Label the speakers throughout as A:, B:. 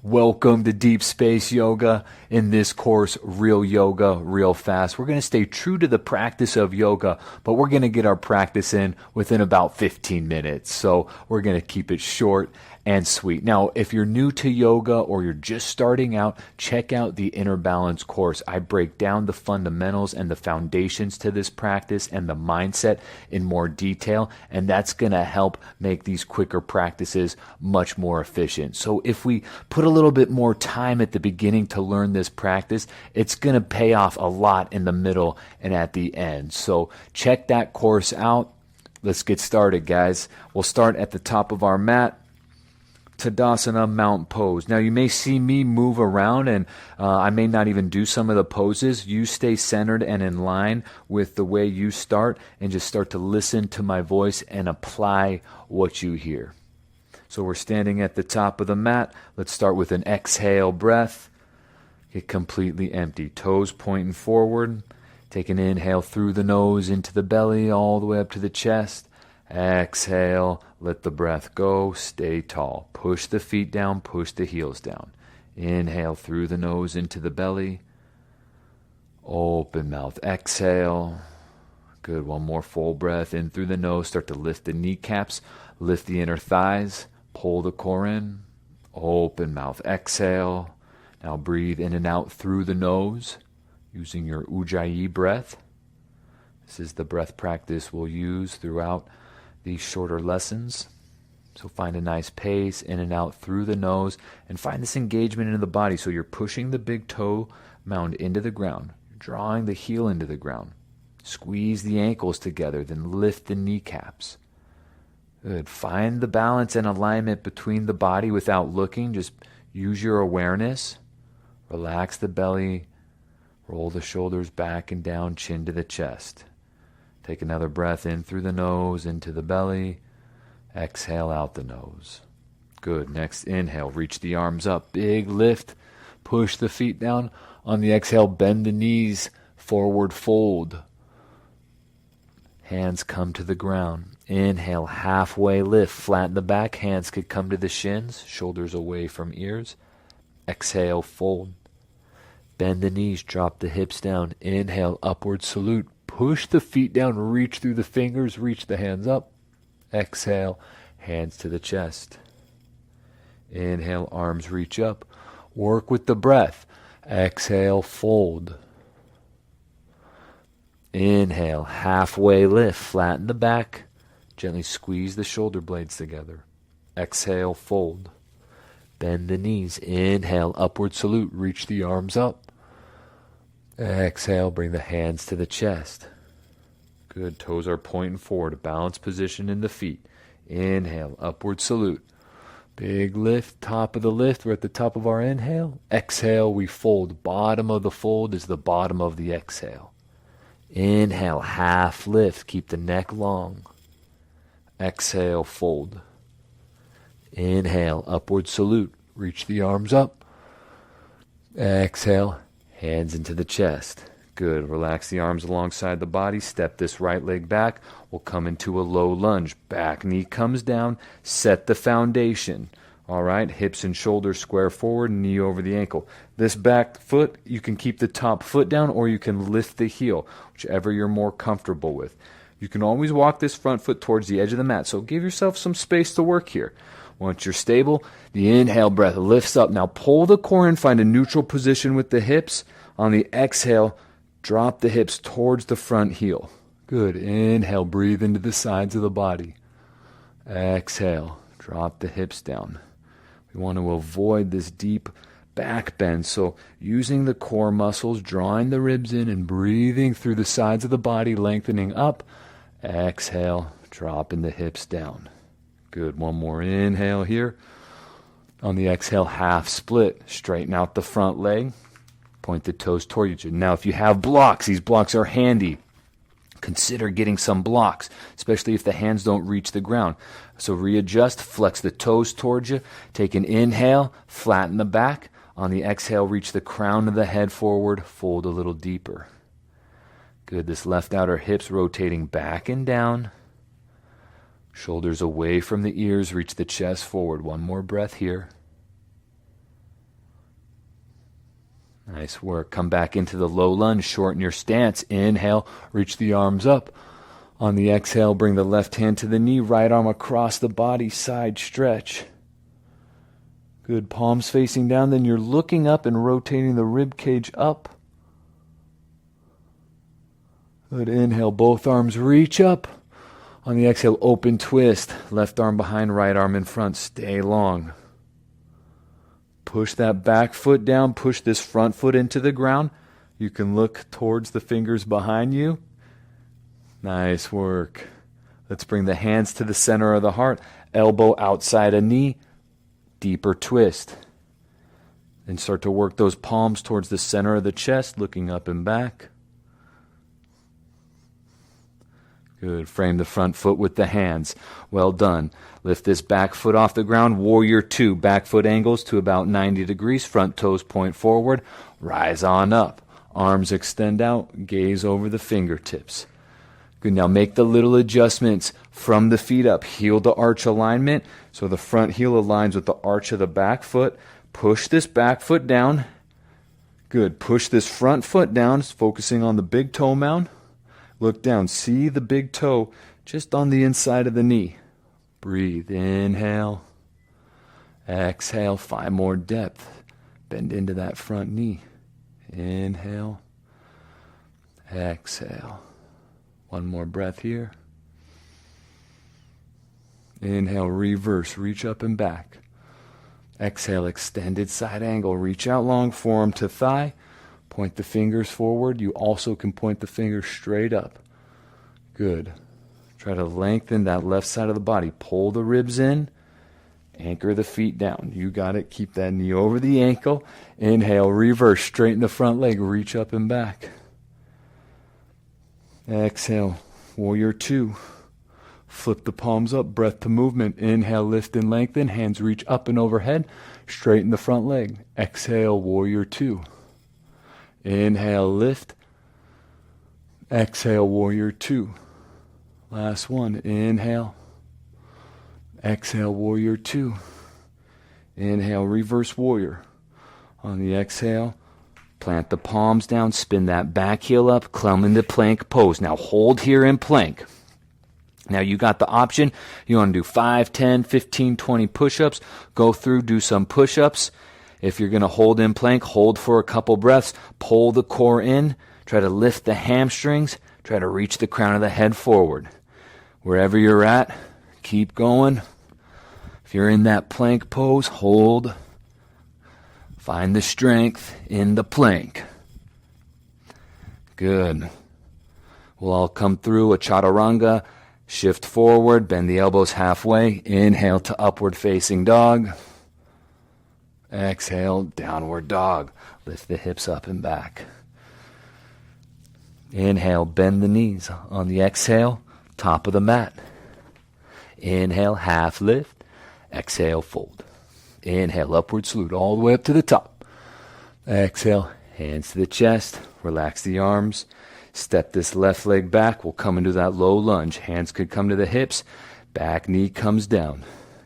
A: Welcome to Deep Space Yoga. In this course, real yoga, real fast. We're going to stay true to the practice of yoga, but we're going to get our practice in within about 15 minutes. So we're going to keep it short and sweet. Now, if you're new to yoga or you're just starting out, check out the Inner Balance course. I break down the fundamentals and the foundations to this practice and the mindset in more detail, and that's going to help make these quicker practices much more efficient. So if we put a little bit more time at the beginning to learn this practice, it's going to pay off a lot in the middle and at the end. So check that course out. Let's get started, guys. We'll start at the top of our mat. Tadasana Mountain Pose. Now you may see me move around and I may not even do some of the poses. You stay centered and in line with the way you start and just start to listen to my voice and apply what you hear. So we're standing at the top of the mat. Let's start with an exhale breath. Get completely empty. Toes pointing forward. Take an inhale through the nose into the belly all the way up to the chest. Exhale, let the breath go, stay tall. Push the feet down, push the heels down. Inhale through the nose into the belly. Open mouth, exhale. Good, one more full breath in through the nose. Start to lift the kneecaps, lift the inner thighs, pull the core in. Open mouth, exhale. Now breathe in and out through the nose using your Ujjayi breath. This is the breath practice we'll use throughout these shorter lessons. So find a nice pace in and out through the nose and find this engagement into the body. So you're pushing the big toe mound into the ground, you're drawing the heel into the ground. Squeeze the ankles together, then lift the kneecaps. Good. Find the balance and alignment between the body without looking. Just use your awareness. Relax the belly. Roll the shoulders back and down, chin to the chest. Take another breath in through the nose, into the belly. Exhale out the nose. Good. Next inhale, reach the arms up. Big lift. Push the feet down. On the exhale, bend the knees. Forward fold. Hands come to the ground. Inhale, halfway lift. Flatten the back. Hands could come to the shins. Shoulders away from ears. Exhale, fold. Bend the knees. Drop the hips down. Inhale, upward salute. Push the feet down, reach through the fingers, reach the hands up. Exhale, hands to the chest. Inhale, arms reach up. Work with the breath. Exhale, fold. Inhale, halfway lift, flatten the back. Gently squeeze the shoulder blades together. Exhale, fold. Bend the knees. Inhale, upward salute, reach the arms up. Exhale, bring the hands to the chest. Good, toes are pointing forward, balanced position in the feet. Inhale, upward salute. Big lift, top of the lift, we're at the top of our inhale. Exhale, we fold. Bottom of the fold is the bottom of the exhale. Inhale, half lift, keep the neck long. Exhale, fold. Inhale, upward salute, reach the arms up. Exhale, hands into the chest. Good. Relax the arms alongside the body. Step this right leg back. We'll come into a low lunge. Back knee comes down. Set the foundation. All right. Hips and shoulders square forward. Knee over the ankle. This back foot, you can keep the top foot down or you can lift the heel, whichever you're more comfortable with. You can always walk this front foot towards the edge of the mat. So give yourself some space to work here. Once you're stable, the inhale breath lifts up. Now pull the core in, find a neutral position with the hips. On the exhale, drop the hips towards the front heel. Good. Inhale, breathe into the sides of the body. Exhale, drop the hips down. We want to avoid this deep back bend. So using the core muscles, drawing the ribs in and breathing through the sides of the body, lengthening up. Exhale, dropping the hips down. Good. One more inhale here. On the exhale, half split. Straighten out the front leg. Point the toes toward you. Now, if you have blocks, these blocks are handy. Consider getting some blocks, especially if the hands don't reach the ground. So readjust, flex the toes towards you. Take an inhale, flatten the back. On the exhale, reach the crown of the head forward, fold a little deeper. Good. This left outer hips rotating back and down. Shoulders away from the ears, reach the chest forward. One more breath here. Nice work. Come back into the low lunge. Shorten your stance. Inhale, reach the arms up. On the exhale, bring the left hand to the knee, right arm across the body, side stretch. Good. Palms facing down. Then you're looking up and rotating the rib cage up. Good. Inhale, both arms reach up. On the exhale, open twist. Left arm behind, right arm in front. Stay long. Push that back foot down. Push this front foot into the ground. You can look towards the fingers behind you. Nice work. Let's bring the hands to the center of the heart. Elbow outside a knee. Deeper twist. Then start to work those palms towards the center of the chest, looking up and back. Good. Frame the front foot with the hands. Well done. Lift this back foot off the ground. Warrior two. Back foot angles to about 90 degrees. Front toes point forward. Rise on up. Arms extend out. Gaze over the fingertips. Good. Now make the little adjustments from the feet up. Heel to arch alignment. So the front heel aligns with the arch of the back foot. Push this back foot down. Good. Push this front foot down. Focusing on the big toe mound. Look down. See the big toe just on the inside of the knee. Breathe. Inhale. Exhale. Find more depth. Bend into that front knee. Inhale. Exhale. One more breath here. Inhale, reverse, reach up and back. Exhale, extended side angle. Reach out long, forearm to thigh. Point the fingers forward. You also can point the fingers straight up. Good. Try to lengthen that left side of the body. Pull the ribs in. Anchor the feet down. You got it. Keep that knee over the ankle. Inhale, reverse, straighten the front leg. Reach up and back. Exhale, warrior two. Flip the palms up, breath to movement. Inhale, lift and lengthen. Hands reach up and overhead. Straighten the front leg. Exhale, warrior two. Inhale, lift. Exhale, warrior two. Last one. Inhale. Exhale, warrior two. Inhale, reverse warrior. On the exhale, plant the palms down, spin that back heel up, climb into plank pose. Now hold here in plank. Now you got the option. You want to do 5, 10, 15, 20 push-ups. Go through, do some push-ups. If you're going to hold in plank, hold for a couple breaths. Pull the core in. Try to lift the hamstrings. Try to reach the crown of the head forward. Wherever you're at, keep going. If you're in that plank pose, hold. Find the strength in the plank. Good. We'll all come through a chaturanga. Shift forward, bend the elbows halfway. Inhale to upward facing dog. Exhale, downward dog. Lift the hips up and back. Inhale, bend the knees. On the exhale, top of the mat. Inhale, half lift. Exhale, fold. Inhale, upward salute all the way up to the top. Exhale, hands to the chest. Relax the arms. Step this left leg back. We'll come into that low lunge. Hands could come to the hips. Back knee comes down.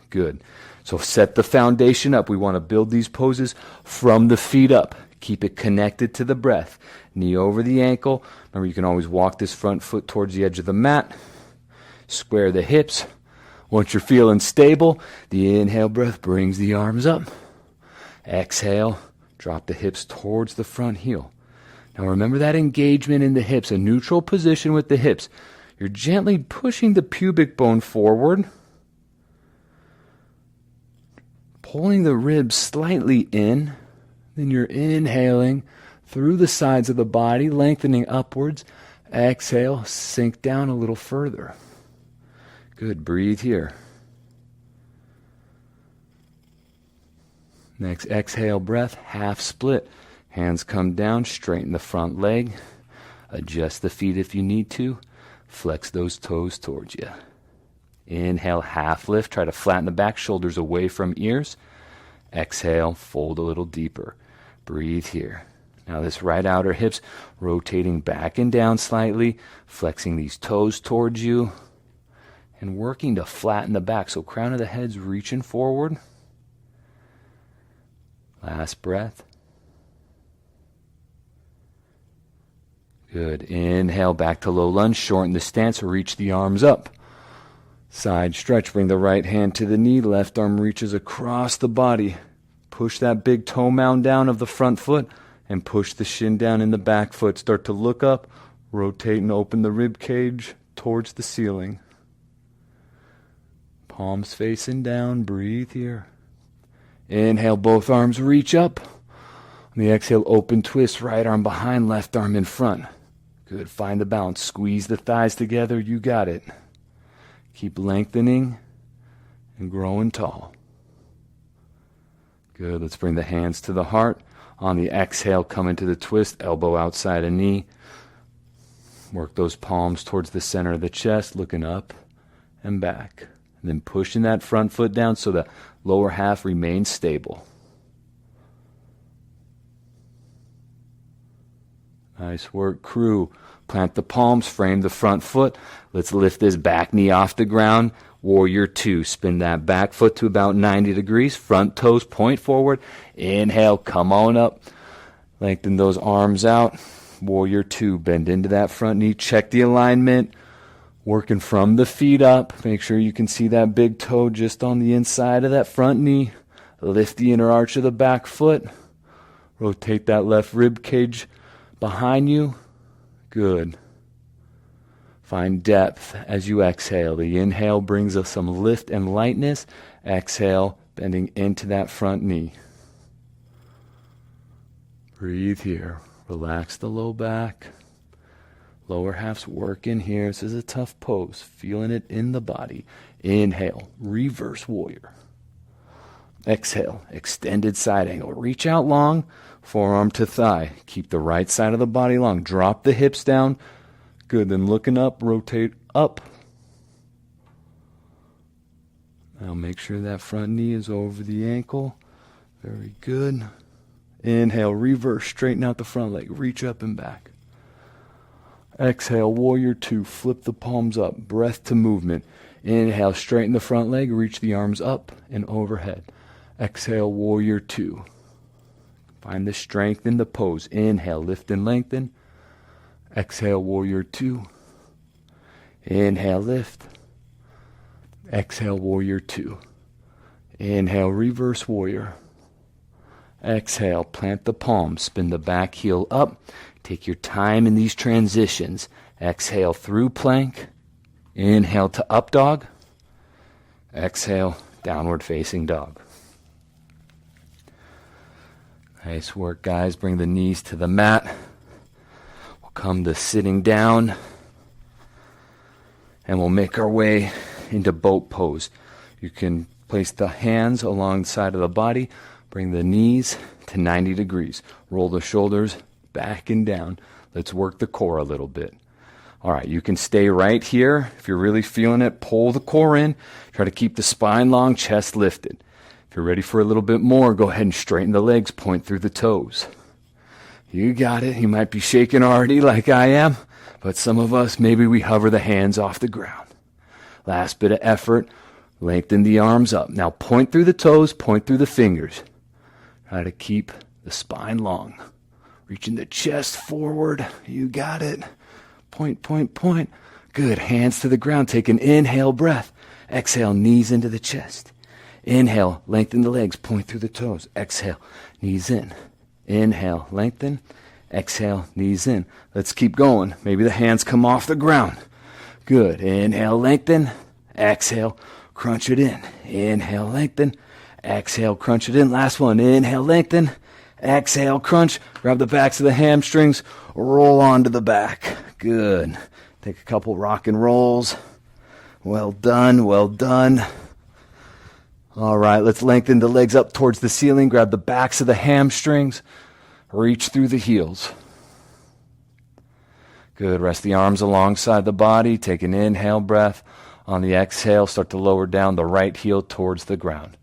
A: Good. So set the foundation up. We want to build these poses from the feet up. Keep it connected to the breath. Knee over the ankle. Remember, you can always walk this front foot towards the edge of the mat. Square the hips. Once you're feeling stable, the inhale breath brings the arms up. Exhale, drop the hips towards the front heel. Now remember that engagement in the hips, a neutral position with the hips. You're gently pushing the pubic bone forward, pulling the ribs slightly in. Then you're inhaling through the sides of the body, lengthening upwards. Exhale, sink down a little further. Good, breathe here. Next exhale breath, half split. Hands come down, straighten the front leg. Adjust the feet if you need to. Flex those toes towards you. Inhale, half lift. Try to flatten the back, shoulders away from ears. Exhale, fold a little deeper. Breathe here. Now this right outer hips rotating back and down slightly, flexing these toes towards you, and working to flatten the back. So crown of the head's reaching forward. Last breath. Good. Inhale, back to low lunge. Shorten the stance, reach the arms up. Side stretch, bring the right hand to the knee. Left arm reaches across the body. Push that big toe mound down of the front foot and push the shin down in the back foot. Start to look up, rotate and open the rib cage towards the ceiling. Palms facing down, breathe here. Inhale, both arms reach up. On the exhale, open twist, right arm behind, left arm in front. Good, find the balance. Squeeze the thighs together, you got it. Keep lengthening and growing tall. Good, let's bring the hands to the heart. On the exhale, come into the twist, elbow outside a knee. Work those palms towards the center of the chest, looking up and back. And then pushing that front foot down so the lower half remains stable. Nice work, crew. Plant the palms, frame the front foot. Let's lift this back knee off the ground. Warrior two. Spin that back foot to about 90 degrees. Front toes point forward. Inhale, come on up. Lengthen those arms out. Warrior two. Bend into that front knee. Check the alignment. Working from the feet up. Make sure you can see that big toe just on the inside of that front knee. Lift the inner arch of the back foot. Rotate that left rib cage behind you. Good. Find depth as you exhale. The inhale brings us some lift and lightness. Exhale, bending into that front knee. Breathe here. Relax the low back. Lower half's working here. This is a tough pose. Feeling it in the body. Inhale, reverse warrior. Exhale, extended side angle. Reach out long, forearm to thigh. Keep the right side of the body long. Drop the hips down. Good, then looking up, rotate up. Now make sure that front knee is over the ankle. Very good. Inhale, reverse, straighten out the front leg. Reach up and back. Exhale, warrior two, flip the palms up. Breath to movement. Inhale, straighten the front leg, reach the arms up and overhead. Exhale, warrior two. Find the strength in the pose. Inhale, lift and lengthen. Exhale, warrior two. Inhale, lift. Exhale, warrior two. Inhale, reverse warrior. Exhale, plant the palms, spin the back heel up. Take your time in these transitions. Exhale through plank. Inhale to up dog. Exhale, downward facing dog. Nice work, guys. Bring the knees to the mat. We'll come to sitting down. And we'll make our way into boat pose. You can place the hands alongside of the body. Bring the knees to 90 degrees. Roll the shoulders back and down. Let's work the core a little bit. All right, you can stay right here. If you're really feeling it, pull the core in. Try to keep the spine long, chest lifted. If you're ready for a little bit more, go ahead and straighten the legs, point through the toes. You got it. You might be shaking already like I am, but some of us, maybe we hover the hands off the ground. Last bit of effort, lengthen the arms up. Now point through the toes, point through the fingers. Try to keep the spine long. Reaching the chest forward. You got it. Point, point, point. Good. Hands to the ground. Take an inhale breath. Exhale, knees into the chest. Inhale, lengthen the legs. Point through the toes. Exhale, knees in. Inhale, lengthen. Exhale, knees in. Let's keep going. Maybe the hands come off the ground. Good. Inhale, lengthen. Exhale, crunch it in. Inhale, lengthen. Exhale, crunch it in. Last one. Inhale, lengthen. Exhale, crunch. Grab the backs of the hamstrings. Roll onto the back. Good. Take a couple rock and rolls. Well done, well done. All right, let's lengthen the legs up towards the ceiling. Grab the backs of the hamstrings. Reach through the heels. Good. Rest the arms alongside the body. Take an inhale breath. On the exhale, start to lower down the right heel towards the ground.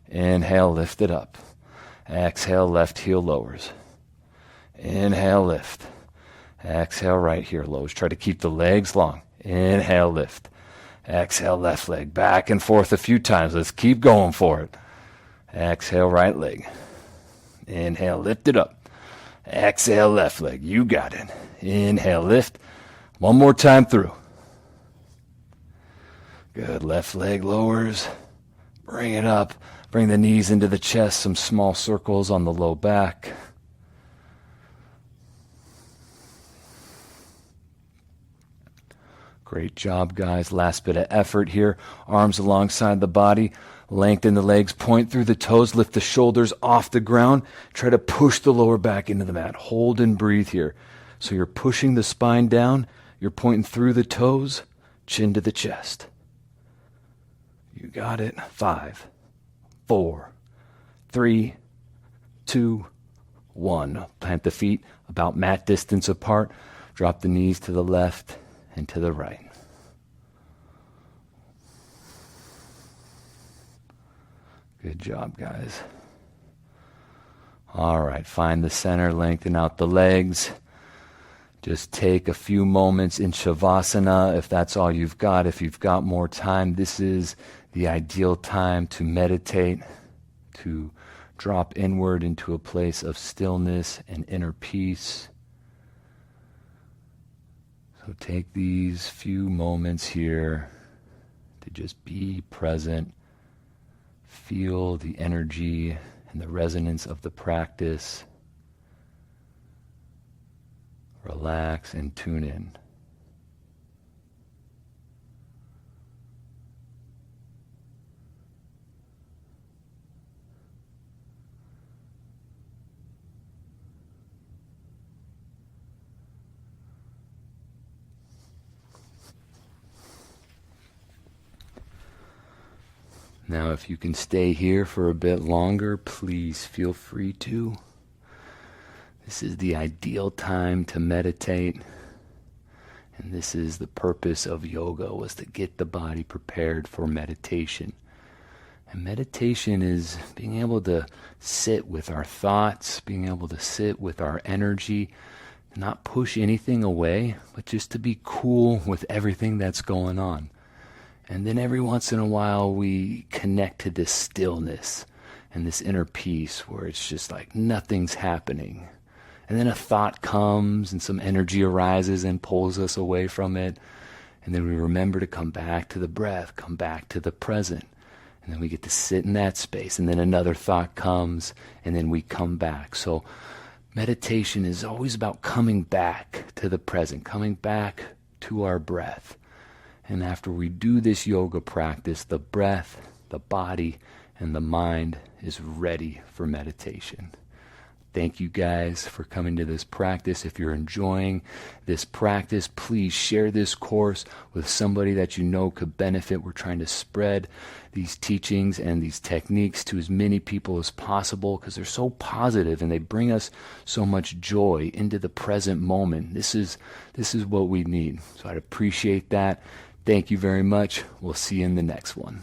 A: Inhale, lift it up. Exhale, left heel lowers. Inhale, lift. Exhale, right heel lowers. Try to keep the legs long. Inhale, lift. Exhale, left leg. Back and forth a few times. Let's keep going for it. Exhale, right leg. Inhale, lift it up. Exhale, left leg. You got it. Inhale, lift. One more time through. Good. Left leg lowers. Bring it up. Bring the knees into the chest. Some small circles on the low back. Great job, guys. Last bit of effort here. Arms alongside the body. Lengthen the legs. Point through the toes. Lift the shoulders off the ground. Try to push the lower back into the mat. Hold and breathe here. So you're pushing the spine down. You're pointing through the toes. Chin to the chest. You got it. 5, 4, 3, 2, 1. Plant the feet about mat distance apart. Drop the knees to the left and to the right. Good job, guys. All right, find the center, lengthen out the legs. Just take a few moments in Shavasana if that's all you've got. If you've got more time, this is the ideal time to meditate, to drop inward into a place of stillness and inner peace. So take these few moments here to just be present, feel the energy and the resonance of the practice. Relax and tune in. Now, if you can stay here for a bit longer, please feel free to. This is the ideal time to meditate. And this is the purpose of yoga, was to get the body prepared for meditation. And meditation is being able to sit with our thoughts, being able to sit with our energy, not push anything away, but just to be cool with everything that's going on. And then every once in a while we connect to this stillness and this inner peace where it's just like nothing's happening. And then a thought comes and some energy arises and pulls us away from it. And then we remember to come back to the breath, come back to the present. And then we get to sit in that space. And then another thought comes and then we come back. So meditation is always about coming back to the present, coming back to our breath. And after we do this yoga practice, the breath, the body, and the mind is ready for meditation. Thank you guys for coming to this practice. If you're enjoying this practice, please share this course with somebody that you know could benefit. We're trying to spread these teachings and these techniques to as many people as possible because they're so positive and they bring us so much joy into the present moment. This is what we need. So I'd appreciate that. Thank you very much. We'll see you in the next one.